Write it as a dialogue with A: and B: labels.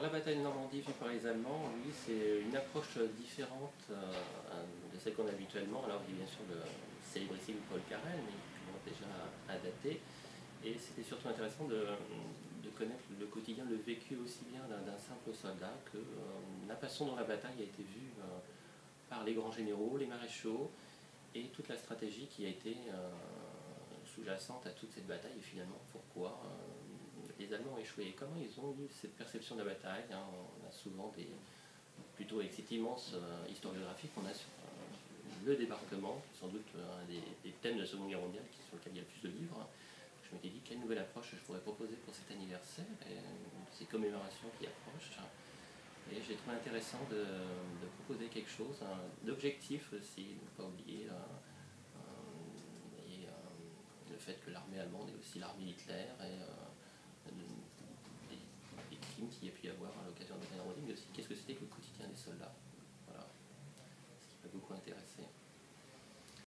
A: la bataille de Normandie vue par les Allemands, oui, c'est une approche différente de celle qu'on a habituellement. Alors il y a bien sûr le célébrissime Paul Carrel, mais qui commence déjà à dater. Et c'était surtout intéressant de connaître le quotidien, le vécu aussi bien d'un simple soldat que la façon dont la bataille a été vue par les grands généraux, les maréchaux, et toute la stratégie qui a été sous-jacente à toute cette bataille, et finalement pourquoi les Allemands ont échoué. Comment ils ont eu cette perception de la bataille, hein. On a souvent plutôt avec cette immense historiographie qu'on a sur le débarquement, qui est sans doute un des thèmes de la Seconde Guerre mondiale sur lequel il y a le plus de livres. Je m'étais dit quelle nouvelle approche je pourrais proposer pour cet anniversaire, et ces commémorations qui approchent. Et j'ai trouvé intéressant de proposer quelque chose, d'objectif aussi, ne pas oublier le fait que l'armée allemande est aussi l'armée Hitler, et des crimes qu'il y a pu y avoir à l'occasion de la Normandie, mais aussi qu'est-ce que